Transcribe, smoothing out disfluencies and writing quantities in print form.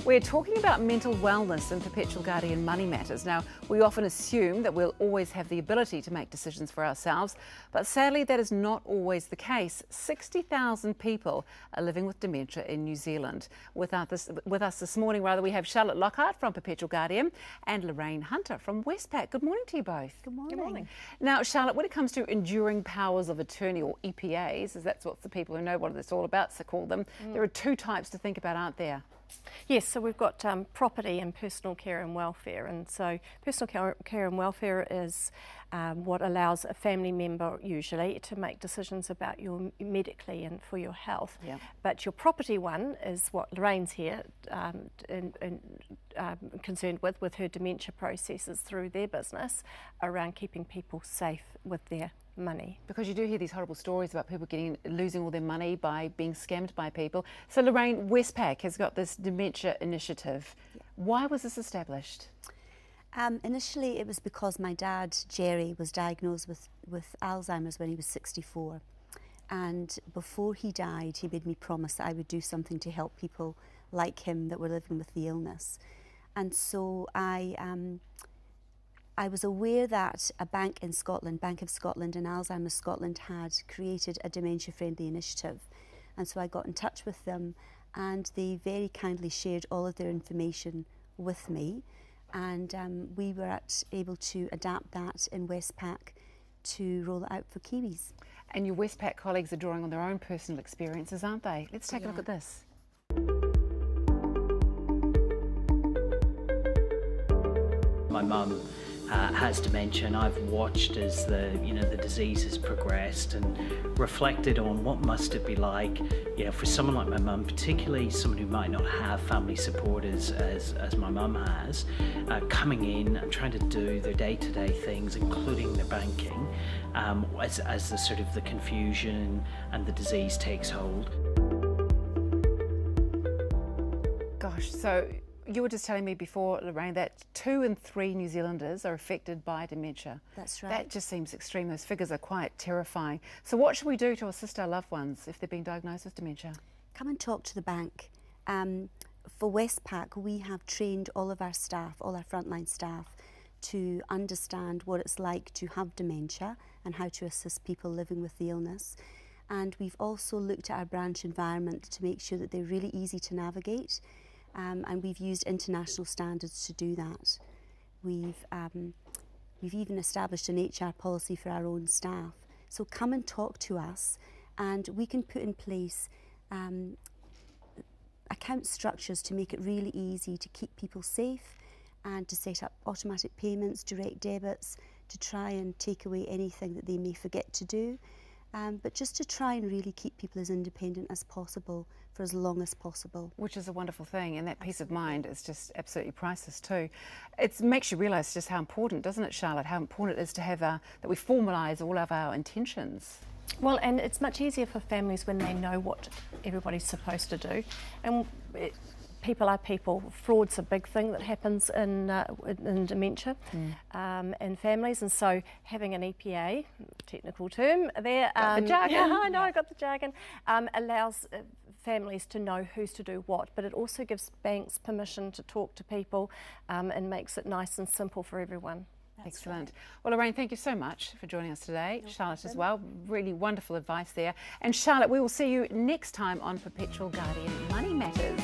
We're talking about mental wellness and Perpetual Guardian money matters. Now, we often assume that we'll always have the ability to make decisions for ourselves, but sadly that is not always the case. 60,000 people are living with dementia in New Zealand. With us this morning, we have Charlotte Lockhart from Perpetual Guardian and Lorraine Hunter from Westpac. Good morning to you both. Good morning. Good morning. Now, Charlotte, when it comes to enduring powers of attorney, or EPAs, as that's what the people who know what it's all about call them, there are two types to think about, aren't there? Yes, so we've got property and personal care and welfare, and so personal care and welfare is what allows a family member usually to make decisions about you medically and for your health. Yeah. But your property one is what Lorraine's here concerned with her dementia processes through their business around keeping people safe with their money. Because you do hear these horrible stories about people losing all their money by being scammed by people. So Lorraine, Westpac has got this dementia initiative. Yeah. Why was this established? Initially it was because my dad, Jerry, was diagnosed with Alzheimer's when he was 64. And before he died, he made me promise that I would do something to help people like him that were living with the illness. And so I was aware that a bank in Scotland, Bank of Scotland and Alzheimer's Scotland, had created a dementia-friendly initiative. And so I got in touch with them and they very kindly shared all of their information with me. And we were able to adapt that in Westpac to roll it out for Kiwis. And your Westpac colleagues are drawing on their own personal experiences, aren't they? Let's take a look at this. My mum has dementia, and I've watched as the disease has progressed and reflected on what must it be like, for someone like my mum, particularly someone who might not have family support as my mum has, coming in and trying to do their day-to-day things, including their banking, as the sort of the confusion and the disease takes hold. Gosh, so you were just telling me before, Lorraine, that 2 in 3 New Zealanders are affected by dementia. That's right. That just seems extreme. Those figures are quite terrifying. So what should we do to assist our loved ones if they've been diagnosed with dementia? Come and talk to the bank. For Westpac, we have trained all of our staff, all our frontline staff, to understand what it's like to have dementia and how to assist people living with the illness. And we've also looked at our branch environment to make sure that they're really easy to navigate. And we've used international standards to do that. We've even established an HR policy for our own staff. So come and talk to us and we can put in place account structures to make it really easy to keep people safe and to set up automatic payments, direct debits, to try and take away anything that they may forget to do. But just to try and really keep people as independent as possible for as long as possible. Which is a wonderful thing, and that peace of mind is just absolutely priceless too. It makes you realise just how important, doesn't it, Charlotte, how important it is to have that we formalise all of our intentions. Well, and it's much easier for families when they know what everybody's supposed to do. And people are people. Fraud's a big thing that happens in dementia in families, and so having an EPA, technical term there, got the jargon. Yeah, I know, I got the jargon, allows families to know who's to do what, but it also gives banks permission to talk to people and makes it nice and simple for everyone. Excellent. Well, Lorraine, thank you so much for joining us today. Charlotte as well. Really wonderful advice there. And Charlotte, we will see you next time on Perpetual Guardian Money Matters.